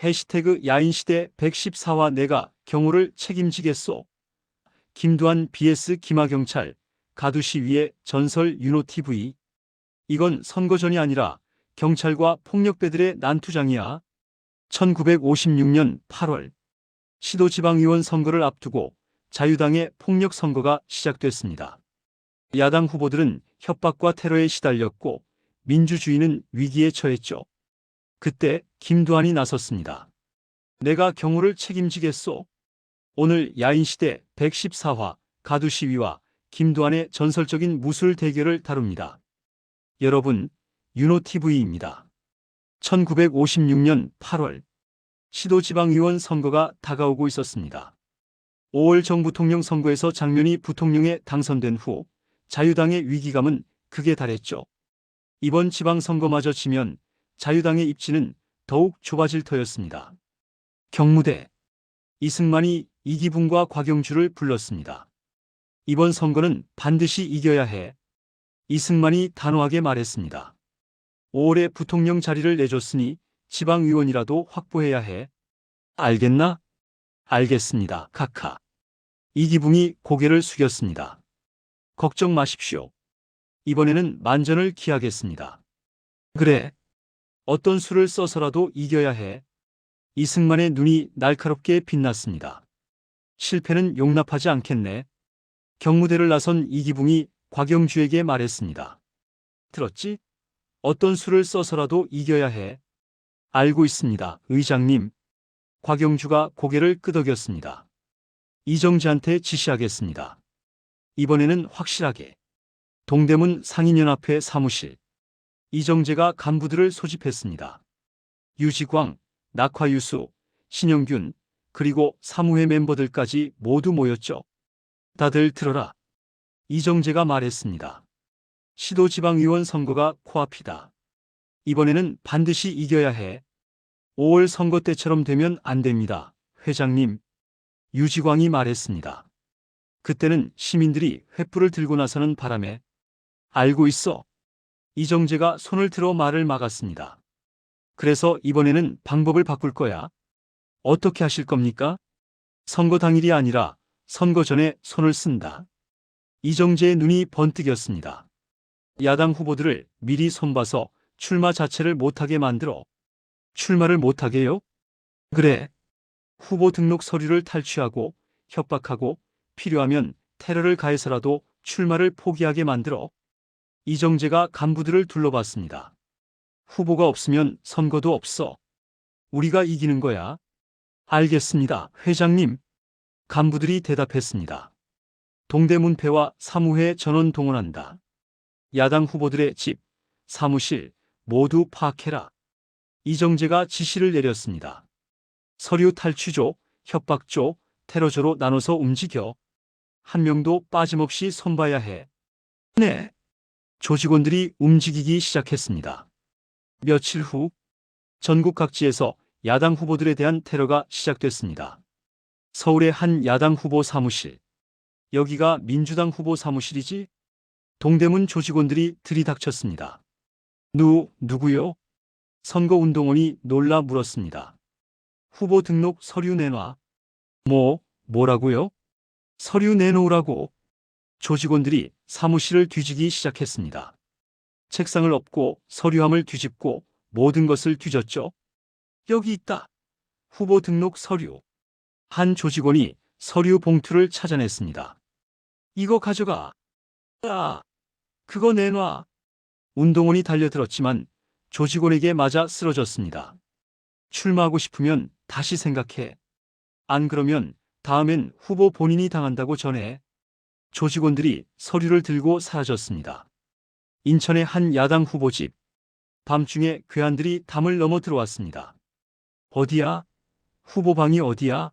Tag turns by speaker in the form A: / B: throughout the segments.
A: 해시태그 야인시대 114화 내가 경호를 책임지겠소. 김두한 vs 김하경찰, 가두시위의 전설 윤호TV. 이건 선거전이 아니라 경찰과 폭력배들의 난투장이야. 1956년 8월 시도지방의원 선거를 앞두고 자유당의 폭력 선거가 시작됐습니다. 야당 후보들은 협박과 테러에 시달렸고 민주주의는 위기에 처했죠. 그때 김두한이 나섰습니다. 내가 경호를 책임지겠소. 오늘 야인시대 114화 가두시위와 김두한의 전설적인 무술 대결을 다룹니다. 여러분, 윤호TV입니다. 1956년 8월 시도지방의원 선거가 다가오고 있었습니다. 5월 정부통령 선거에서 장면이 부통령에 당선된 후 자유당의 위기감은 극에 달했죠. 이번 지방선거마저 지면 자유당의 입지는 더욱 좁아질 터였습니다. 경무대 이승만이 이기붕과 곽영주를 불렀습니다. 이번 선거는 반드시 이겨야 해. 이승만이 단호하게 말했습니다. 5월에 부통령 자리를 내줬으니 지방의원이라도 확보해야 해. 알겠나? 알겠습니다. 카카. 이기붕이 고개를 숙였습니다. 걱정 마십시오. 이번에는 만전을 기하겠습니다. 그래. 어떤 수를 써서라도 이겨야 해. 이승만의 눈이 날카롭게 빛났습니다. 실패는 용납하지 않겠네. 경무대를 나선 이기붕이 곽영주에게 말했습니다. 들었지? 어떤 수를 써서라도 이겨야 해. 알고 있습니다, 의장님. 곽영주가 고개를 끄덕였습니다. 이정재한테 지시하겠습니다. 이번에는 확실하게. 동대문 상인연합회 사무실. 이정재가 간부들을 소집했습니다. 유지광, 낙화유수, 신영균, 그리고 사무회 멤버들까지 모두 모였죠. 다들 들어라. 이정재가 말했습니다. 시도지방의원 선거가 코앞이다. 이번에는 반드시 이겨야 해. 5월 선거 때처럼 되면 안 됩니다, 회장님. 유지광이 말했습니다. 그때는 시민들이 횃불을 들고 나서는 바람에. 알고 있어. 이정재가 손을 들어 말을 막았습니다. 그래서 이번에는 방법을 바꿀 거야. 어떻게 하실 겁니까? 선거 당일이 아니라 선거 전에 손을 쓴다. 이정재의 눈이 번뜩였습니다. 야당 후보들을 미리 손봐서 출마 자체를 못하게 만들어. 출마를 못하게요? 그래. 후보 등록 서류를 탈취하고 협박하고 필요하면 테러를 가해서라도 출마를 포기하게 만들어. 이정재가 간부들을 둘러봤습니다. 후보가 없으면 선거도 없어. 우리가 이기는 거야. 알겠습니다, 회장님. 간부들이 대답했습니다. 동대문패와 사무회 전원 동원한다. 야당 후보들의 집, 사무실 모두 파악해라. 이정재가 지시를 내렸습니다. 서류 탈취조, 협박조, 테러조로 나눠서 움직여. 한 명도 빠짐없이 손봐야 해. 네. 조직원들이 움직이기 시작했습니다. 며칠 후 전국 각지에서 야당 후보들에 대한 테러가 시작됐습니다. 서울의 한 야당 후보 사무실. 여기가 민주당 후보 사무실이지? 동대문 조직원들이 들이닥쳤습니다. 누구요? 선거운동원이 놀라 물었습니다. 후보 등록 서류 내놔. 뭐라고요? 서류 내놓으라고. 조직원들이 사무실을 뒤지기 시작했습니다. 책상을 엎고 서류함을 뒤집고 모든 것을 뒤졌죠. 여기 있다. 후보 등록 서류. 한 조직원이 서류 봉투를 찾아냈습니다. 이거 가져가. 그거 내놔. 운동원이 달려들었지만 조직원에게 맞아 쓰러졌습니다. 출마하고 싶으면 다시 생각해. 안 그러면 다음엔 후보 본인이 당한다고 전해. 조직원들이 서류를 들고 사라졌습니다. 인천의 한 야당 후보 집. 밤중에 괴한들이 담을 넘어 들어왔습니다. 어디야? 후보 방이 어디야?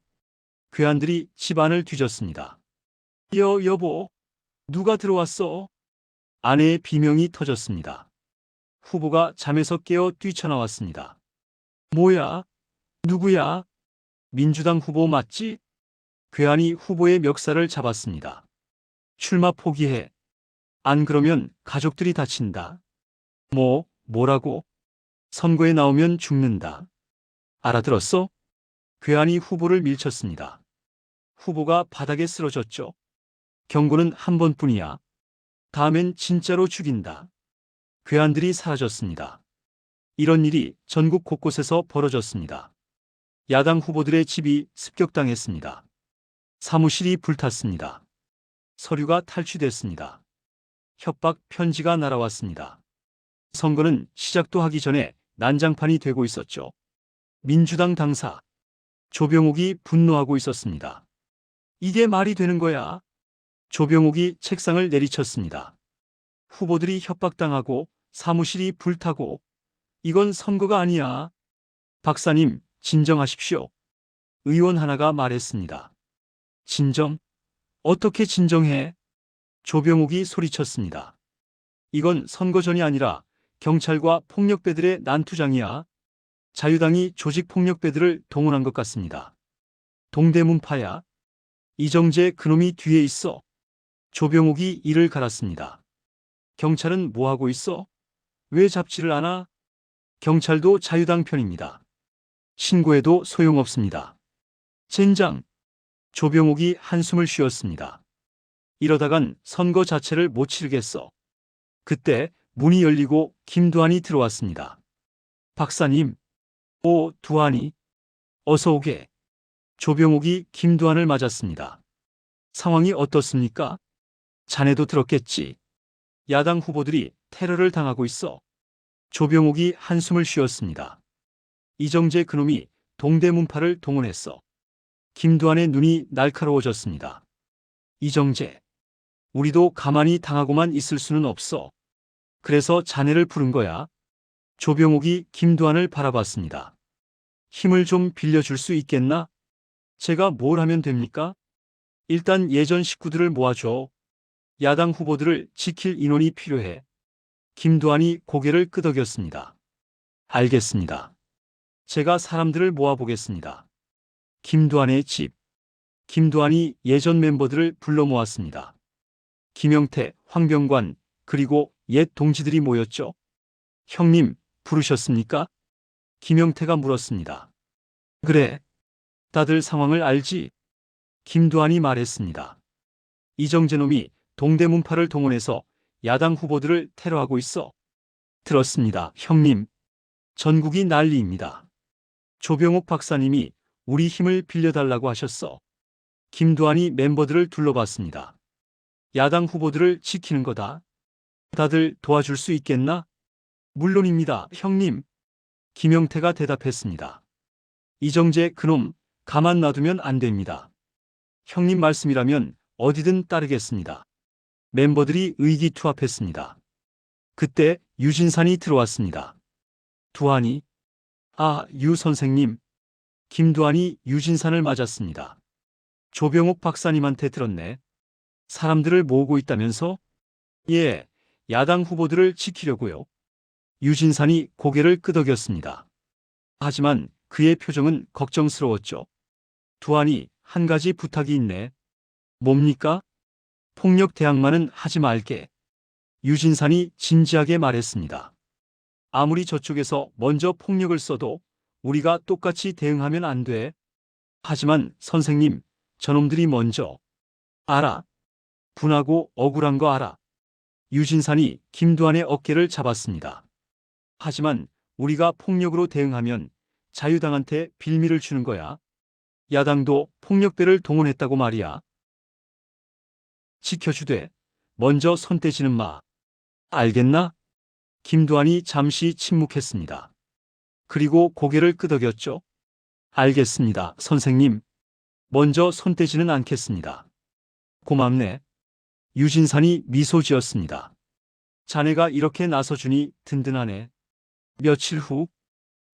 A: 괴한들이 집 안을 뒤졌습니다. 여보, 누가 들어왔어? 아내의 비명이 터졌습니다. 후보가 잠에서 깨어 뛰쳐나왔습니다. 뭐야? 누구야? 민주당 후보 맞지? 괴한이 후보의 멱살을 잡았습니다. 출마 포기해. 안 그러면 가족들이 다친다. 뭐라고? 선거에 나오면 죽는다. 알아들었어? 괴한이 후보를 밀쳤습니다. 후보가 바닥에 쓰러졌죠. 경고는 한 번뿐이야. 다음엔 진짜로 죽인다. 괴한들이 사라졌습니다. 이런 일이 전국 곳곳에서 벌어졌습니다. 야당 후보들의 집이 습격당했습니다. 사무실이 불탔습니다. 서류가 탈취됐습니다. 협박 편지가 날아왔습니다. 선거는 시작도 하기 전에 난장판이 되고 있었죠. 민주당 당사 조병옥이 분노하고 있었습니다. 이게 말이 되는 거야? 조병옥이 책상을 내리쳤습니다. 후보들이 협박당하고 사무실이 불타고 이건 선거가 아니야. 박사님, 진정하십시오. 의원 하나가 말했습니다. 진정? 어떻게 진정해? 조병옥이 소리쳤습니다. 이건 선거전이 아니라 경찰과 폭력배들의 난투장이야. 자유당이 조직폭력배들을 동원한 것 같습니다. 동대문파야. 이정재 그놈이 뒤에 있어. 조병옥이 이를 갈았습니다. 경찰은 뭐하고 있어? 왜 잡지를 않아? 경찰도 자유당 편입니다. 신고해도 소용없습니다. 젠장. 조병옥이 한숨을 쉬었습니다. 이러다간 선거 자체를 못 치르겠어. 그때 문이 열리고 김두한이 들어왔습니다. 박사님. 오, 두한이. 어서 오게. 조병옥이 김두한을 맞았습니다. 상황이 어떻습니까? 자네도 들었겠지. 야당 후보들이 테러를 당하고 있어. 조병옥이 한숨을 쉬었습니다. 이정재 그놈이 동대문파를 동원했어. 김두한의 눈이 날카로워졌습니다. 이정재. 우리도 가만히 당하고만 있을 수는 없어. 그래서 자네를 부른 거야. 조병옥이 김두한을 바라봤습니다. 힘을 좀 빌려줄 수 있겠나? 제가 뭘 하면 됩니까? 일단 예전 식구들을 모아줘. 야당 후보들을 지킬 인원이 필요해. 김두한이 고개를 끄덕였습니다. 알겠습니다. 제가 사람들을 모아보겠습니다. 김두한의 집. 김두한이 예전 멤버들을 불러 모았습니다. 김영태, 황병관, 그리고 옛 동지들이 모였죠. 형님, 부르셨습니까? 김영태가 물었습니다. 그래. 다들 상황을 알지? 김두한이 말했습니다. 이정재 놈이 동대문파를 동원해서 야당 후보들을 테러하고 있어. 들었습니다, 형님. 전국이 난리입니다. 조병옥 박사님이 우리 힘을 빌려달라고 하셨어. 김두한이 멤버들을 둘러봤습니다. 야당 후보들을 지키는 거다. 다들 도와줄 수 있겠나? 물론입니다, 형님. 김영태가 대답했습니다. 이정재 그놈 가만 놔두면 안 됩니다. 형님 말씀이라면 어디든 따르겠습니다. 멤버들이 의기투합했습니다. 그때 유진산이 들어왔습니다. 두한이. 아, 유 선생님. 김두한이 유진산을 맞았습니다. 조병옥 박사님한테 들었네. 사람들을 모으고 있다면서? 예, 야당 후보들을 지키려고요. 유진산이 고개를 끄덕였습니다. 하지만 그의 표정은 걱정스러웠죠. 두한이 한 가지 부탁이 있네. 뭡니까? 폭력 대항마는 하지 말게. 유진산이 진지하게 말했습니다. 아무리 저쪽에서 먼저 폭력을 써도 우리가 똑같이 대응하면 안 돼. 하지만 선생님, 저놈들이 먼저. 알아. 분하고 억울한 거 알아. 유진산이 김두한의 어깨를 잡았습니다. 하지만 우리가 폭력으로 대응하면 자유당한테 빌미를 주는 거야. 야당도 폭력배를 동원했다고 말이야. 지켜주되 먼저 손 떼지는 마. 알겠나? 김두한이 잠시 침묵했습니다. 그리고 고개를 끄덕였죠. 알겠습니다, 선생님. 먼저 손 떼지는 않겠습니다. 고맙네. 유진산이 미소 지었습니다. 자네가 이렇게 나서주니 든든하네. 며칠 후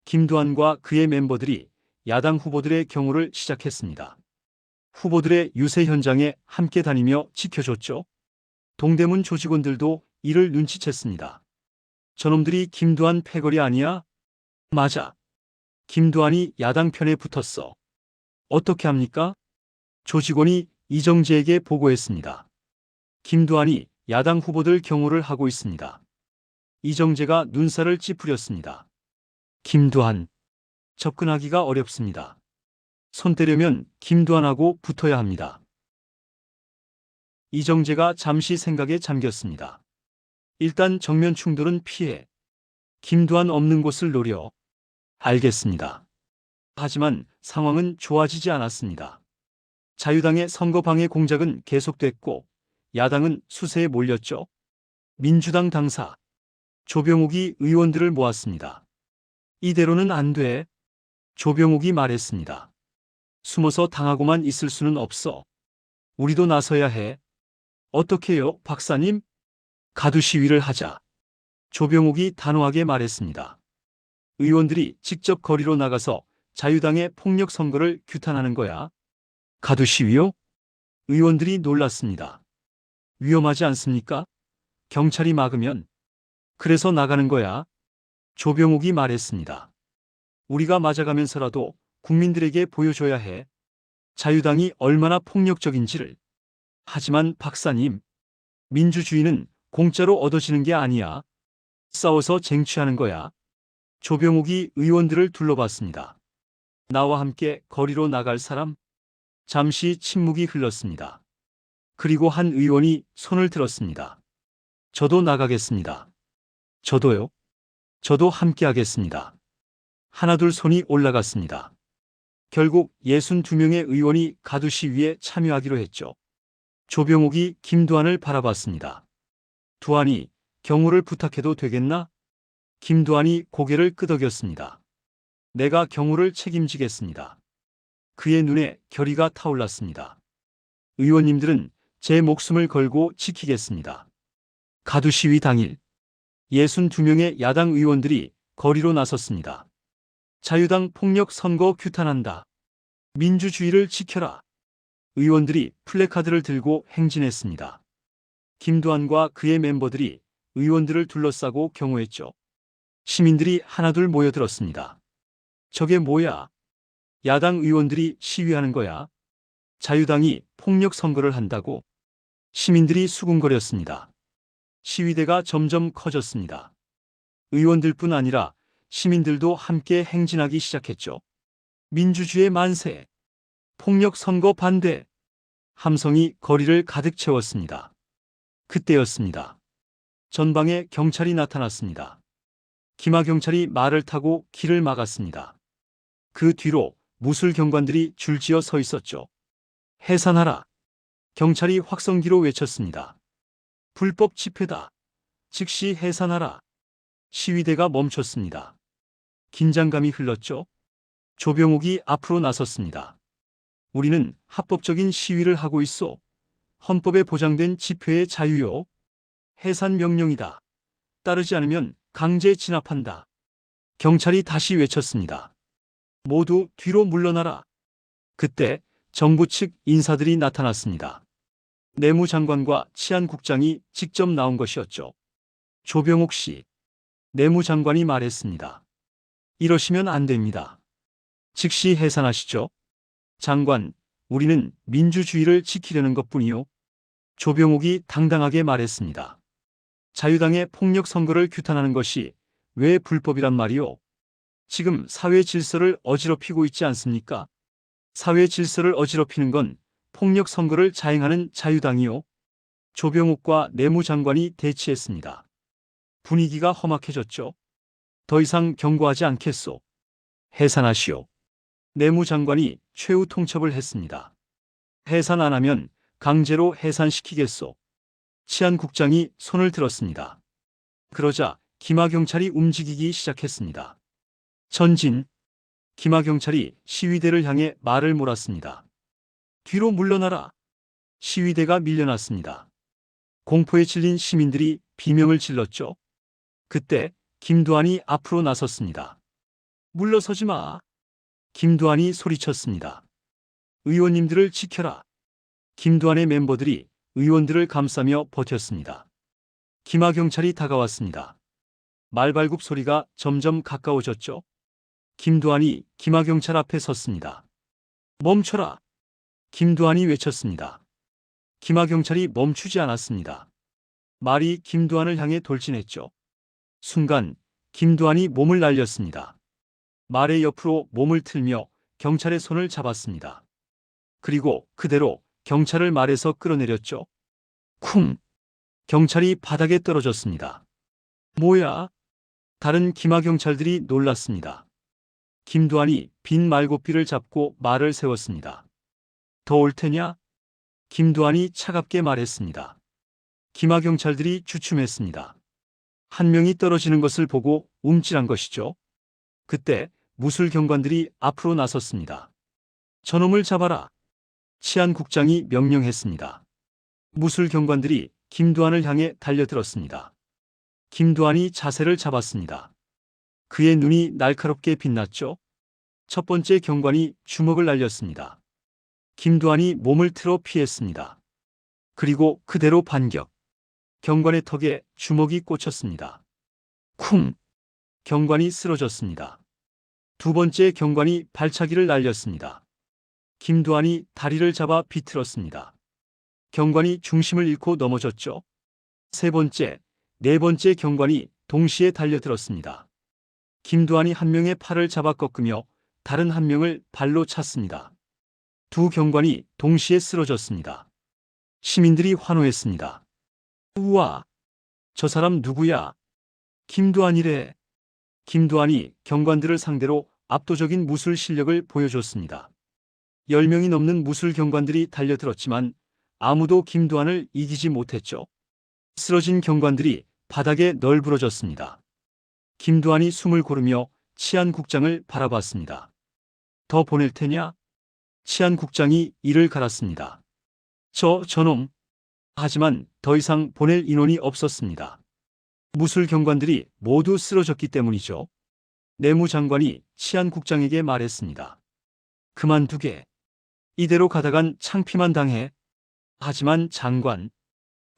A: 김두한과 그의 멤버들이 야당 후보들의 경호를 시작했습니다. 후보들의 유세 현장에 함께 다니며 지켜줬죠. 동대문 조직원들도 이를 눈치챘습니다. 저놈들이 김두한 패거리 아니야? 맞아. 김두한이 야당 편에 붙었어. 어떻게 합니까? 조직원이 이정재에게 보고했습니다. 김두한이 야당 후보들 경호를 하고 있습니다. 이정재가 눈살을 찌푸렸습니다. 김두한. 접근하기가 어렵습니다. 손 떼려면 김두한하고 붙어야 합니다. 이정재가 잠시 생각에 잠겼습니다. 일단 정면 충돌은 피해 김두한 없는 곳을 노려. 알겠습니다. 하지만 상황은 좋아지지 않았습니다. 자유당의 선거 방해 공작은 계속됐고 야당은 수세에 몰렸죠. 민주당 당사 조병욱이 의원들을 모았습니다. 이대로는 안 돼. 조병욱이 말했습니다. 숨어서 당하고만 있을 수는 없어. 우리도 나서야 해. 어떻게요, 박사님? 가두 시위를 하자. 조병욱이 단호하게 말했습니다. 의원들이 직접 거리로 나가서 자유당의 폭력 선거를 규탄하는 거야. 가두 시위요? 의원들이 놀랐습니다. 위험하지 않습니까? 경찰이 막으면. 그래서 나가는 거야. 조병욱이 말했습니다. 우리가 맞아가면서라도 국민들에게 보여줘야 해. 자유당이 얼마나 폭력적인지를. 하지만 박사님, 민주주의는 공짜로 얻어지는 게 아니야. 싸워서 쟁취하는 거야. 조병욱이 의원들을 둘러봤습니다. 나와 함께 거리로 나갈 사람? 잠시 침묵이 흘렀습니다. 그리고 한 의원이 손을 들었습니다. 저도 나가겠습니다. 저도요. 저도 함께 하겠습니다. 하나둘 손이 올라갔습니다. 결국 62명의 의원이 가두 시위에 참여하기로 했죠. 조병욱이 김두한을 바라봤습니다. 두한이 경호를 부탁해도 되겠나? 김두한이 고개를 끄덕였습니다. 내가 경호를 책임지겠습니다. 그의 눈에 결의가 타올랐습니다. 의원님들은 제 목숨을 걸고 지키겠습니다. 가두 시위 당일 62명의 야당 의원들이 거리로 나섰습니다. 자유당 폭력 선거 규탄한다. 민주주의를 지켜라. 의원들이 플래카드를 들고 행진했습니다. 김두한과 그의 멤버들이 의원들을 둘러싸고 경호했죠. 시민들이 하나둘 모여들었습니다. 저게 뭐야? 야당 의원들이 시위하는 거야? 자유당이 폭력 선거를 한다고? 시민들이 수군거렸습니다. 시위대가 점점 커졌습니다. 의원들뿐 아니라 시민들도 함께 행진하기 시작했죠. 민주주의 만세! 폭력 선거 반대! 함성이 거리를 가득 채웠습니다. 그때였습니다. 전방에 경찰이 나타났습니다. 기마경찰이 말을 타고 길을 막았습니다. 그 뒤로 무술 경관들이 줄지어 서 있었죠. 해산하라! 경찰이 확성기로 외쳤습니다. 불법 집회다. 즉시 해산하라. 시위대가 멈췄습니다. 긴장감이 흘렀죠. 조병욱이 앞으로 나섰습니다. 우리는 합법적인 시위를 하고 있어. 헌법에 보장된 집회의 자유요. 해산 명령이다. 따르지 않으면 강제 진압한다. 경찰이 다시 외쳤습니다. 모두 뒤로 물러나라. 그때 정부 측 인사들이 나타났습니다. 내무장관과 치안국장이 직접 나온 것이었죠. 조병욱 씨, 내무장관이 말했습니다. 이러시면 안 됩니다. 즉시 해산하시죠. 장관, 우리는 민주주의를 지키려는 것뿐이요. 조병욱이 당당하게 말했습니다. 자유당의 폭력 선거를 규탄하는 것이 왜 불법이란 말이요? 지금 사회 질서를 어지럽히고 있지 않습니까? 사회 질서를 어지럽히는 건 폭력 선거를 자행하는 자유당이요. 조병욱과 내무장관이 대치했습니다. 분위기가 험악해졌죠. 더 이상 경고하지 않겠소. 해산하시오. 내무장관이 최후 통첩을 했습니다. 해산 안 하면 강제로 해산시키겠소. 치안국장이 손을 들었습니다. 그러자 기마경찰이 움직이기 시작했습니다. 전진. 기마경찰이 시위대를 향해 말을 몰았습니다. 뒤로 물러나라. 시위대가 밀려났습니다. 공포에 질린 시민들이 비명을 질렀죠. 그때 김두한이 앞으로 나섰습니다. 물러서지 마. 김두한이 소리쳤습니다. 의원님들을 지켜라. 김두한의 멤버들이 의원들을 감싸며 버텼습니다. 기마경찰이 다가왔습니다. 말발굽 소리가 점점 가까워졌죠. 김두한이 기마경찰 앞에 섰습니다. 멈춰라. 김두한이 외쳤습니다. 기마경찰이 멈추지 않았습니다. 말이 김두한을 향해 돌진했죠. 순간 김두한이 몸을 날렸습니다. 말의 옆으로 몸을 틀며 경찰의 손을 잡았습니다. 그리고 그대로 경찰을 말에서 끌어내렸죠. 쿵! 경찰이 바닥에 떨어졌습니다. 뭐야? 다른 기마 경찰들이 놀랐습니다. 김두한이 빈 말고삐를 잡고 말을 세웠습니다. 더 올 테냐? 김두한이 차갑게 말했습니다. 기마 경찰들이 주춤했습니다. 한 명이 떨어지는 것을 보고 움찔한 것이죠. 그때 무술 경관들이 앞으로 나섰습니다. 저놈을 잡아라. 치안국장이 명령했습니다. 무술 경관들이 김두한을 향해 달려들었습니다. 김두한이 자세를 잡았습니다. 그의 눈이 날카롭게 빛났죠. 첫 번째 경관이 주먹을 날렸습니다. 김두한이 몸을 틀어 피했습니다. 그리고 그대로 반격. 경관의 턱에 주먹이 꽂혔습니다. 쿵! 경관이 쓰러졌습니다. 두 번째 경관이 발차기를 날렸습니다. 김두한이 다리를 잡아 비틀었습니다. 경관이 중심을 잃고 넘어졌죠. 세 번째, 네 번째 경관이 동시에 달려들었습니다. 김두한이 한 명의 팔을 잡아 꺾으며 다른 한 명을 발로 찼습니다. 두 경관이 동시에 쓰러졌습니다. 시민들이 환호했습니다. 우와! 저 사람 누구야? 김두한이래. 김두한이 경관들을 상대로 압도적인 무술 실력을 보여줬습니다. 10명이 넘는 무술 경관들이 달려들었지만 아무도 김두한을 이기지 못했죠. 쓰러진 경관들이 바닥에 널브러졌습니다. 김두한이 숨을 고르며 치안국장을 바라봤습니다. 더 보낼 테냐? 치안국장이 이를 갈았습니다. 저놈. 하지만 더 이상 보낼 인원이 없었습니다. 무술 경관들이 모두 쓰러졌기 때문이죠. 내무장관이 치안국장에게 말했습니다. 그만두게. 이대로 가다간 창피만 당해. 하지만 장관,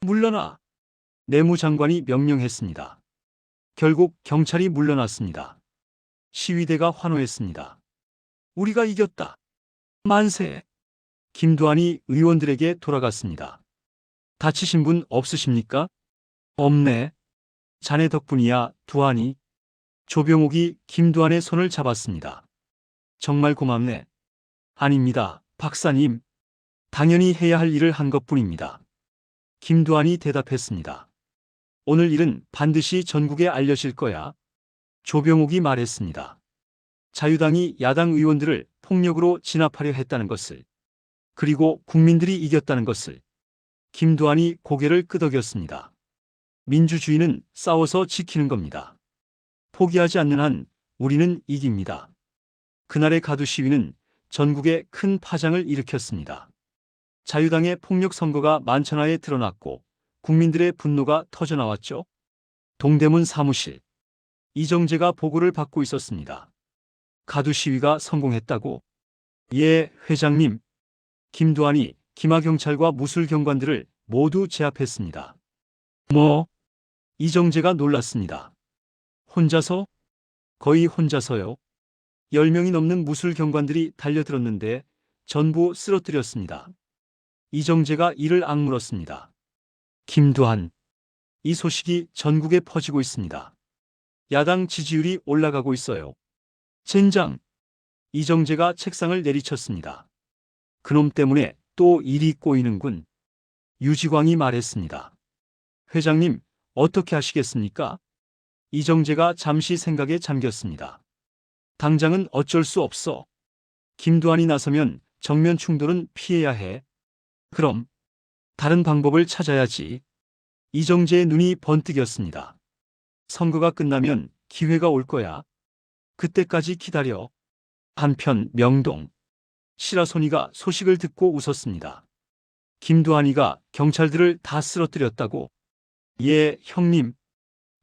A: 물러나. 내무장관이 명령했습니다. 결국 경찰이 물러났습니다. 시위대가 환호했습니다. 우리가 이겼다. 만세. 김두한이 의원들에게 돌아갔습니다. 다치신 분 없으십니까? 없네. 자네 덕분이야, 두한이. 조병옥이 김두한의 손을 잡았습니다. 정말 고맙네. 아닙니다, 박사님. 당연히 해야 할 일을 한 것뿐입니다. 김두한이 대답했습니다. 오늘 일은 반드시 전국에 알려질 거야. 조병옥이 말했습니다. 자유당이 야당 의원들을 폭력으로 진압하려 했다는 것을, 그리고 국민들이 이겼다는 것을. 김두한이 고개를 끄덕였습니다. 민주주의는 싸워서 지키는 겁니다. 포기하지 않는 한 우리는 이깁니다. 그날의 가두 시위는 전국에 큰 파장을 일으켰습니다. 자유당의 폭력 선거가 만천하에 드러났고 국민들의 분노가 터져나왔죠. 동대문 사무실. 이정재가 보고를 받고 있었습니다. 가두 시위가 성공했다고? 예, 회장님. 김두한이 기마경찰과 무술경관들을 모두 제압했습니다. 뭐? 이정재가 놀랐습니다. 혼자서? 거의 혼자서요. 10명이 넘는 무술경관들이 달려들었는데 전부 쓰러뜨렸습니다. 이정재가 이를 악물었습니다. 김두한. 이 소식이 전국에 퍼지고 있습니다. 야당 지지율이 올라가고 있어요. 젠장. 이정재가 책상을 내리쳤습니다. 그놈 때문에 또 일이 꼬이는군. 유지광이 말했습니다. 회장님, 어떻게 하시겠습니까? 이정재가 잠시 생각에 잠겼습니다. 당장은 어쩔 수 없어. 김두한이 나서면 정면 충돌은 피해야 해. 그럼 다른 방법을 찾아야지. 이정재의 눈이 번뜩였습니다. 선거가 끝나면 기회가 올 거야. 그때까지 기다려. 한편 명동. 시라소니가 소식을 듣고 웃었습니다. 김두한이가 경찰들을 다 쓰러뜨렸다고? 예, 형님.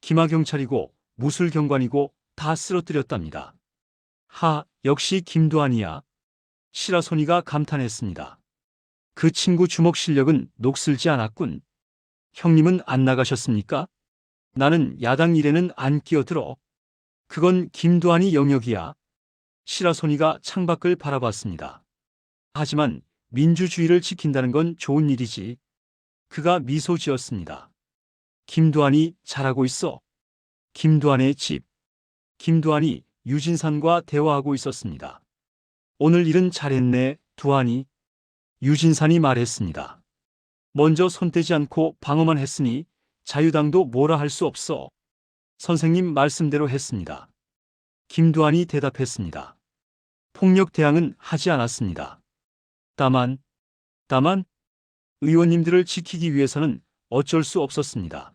A: 기마경찰이고 무술경관이고 다 쓰러뜨렸답니다. 하, 역시 김두한이야. 시라소니가 감탄했습니다. 그 친구 주먹 실력은 녹슬지 않았군. 형님은 안 나가셨습니까? 나는 야당 일에는 안 끼어들어. 그건 김두한이 영역이야. 시라소니가 창밖을 바라봤습니다. 하지만 민주주의를 지킨다는 건 좋은 일이지. 그가 미소 지었습니다. 김두한이 잘하고 있어. 김두한의 집. 김두한이 유진산과 대화하고 있었습니다. 오늘 일은 잘했네, 두한이. 유진산이 말했습니다. 먼저 손대지 않고 방어만 했으니 자유당도 뭐라 할 수 없어. 선생님 말씀대로 했습니다. 김두한이 대답했습니다. 폭력 대항은 하지 않았습니다. 다만 의원님들을 지키기 위해서는 어쩔 수 없었습니다.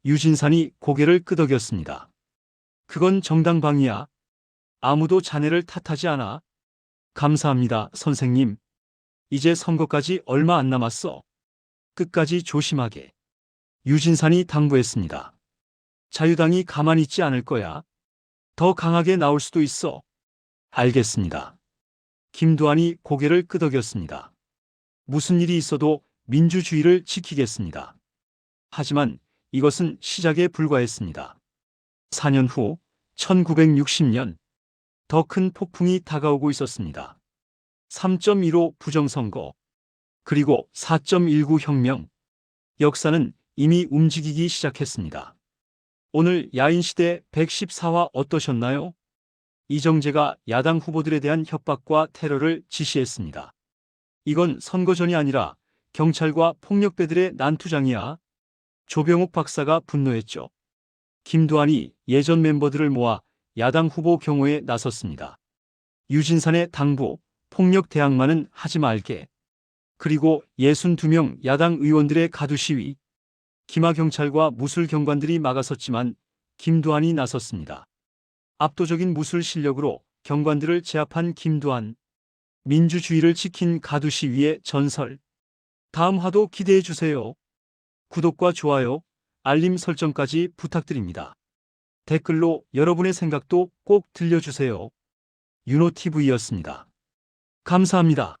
A: 유진산이 고개를 끄덕였습니다. 그건 정당방위야. 아무도 자네를 탓하지 않아. 감사합니다, 선생님. 이제 선거까지 얼마 안 남았어. 끝까지 조심하게. 유진산이 당부했습니다. 자유당이 가만히 있지 않을 거야. 더 강하게 나올 수도 있어. 알겠습니다. 김두한이 고개를 끄덕였습니다. 무슨 일이 있어도 민주주의를 지키겠습니다. 하지만 이것은 시작에 불과했습니다. 4년 후 1960년 더 큰 폭풍이 다가오고 있었습니다. 3.15 부정선거, 그리고 4.19 혁명. 역사는 이미 움직이기 시작했습니다. 오늘 야인시대 114화 어떠셨나요? 이정재가 야당 후보들에 대한 협박과 테러를 지시했습니다. 이건 선거전이 아니라 경찰과 폭력배들의 난투장이야. 조병욱 박사가 분노했죠. 김두한이 예전 멤버들을 모아 야당 후보 경호에 나섰습니다. 유진산의 당부, 폭력 대항만은 하지 말게. 그리고 62명 야당 의원들의 가두 시위. 기마 경찰과 무술 경관들이 막아섰지만 김두한이 나섰습니다. 압도적인 무술 실력으로 경관들을 제압한 김두한. 민주주의를 지킨 가두 시위의 전설. 다음 화도 기대해 주세요. 구독과 좋아요, 알림 설정까지 부탁드립니다. 댓글로 여러분의 생각도 꼭 들려주세요. 윤호TV였습니다. 감사합니다.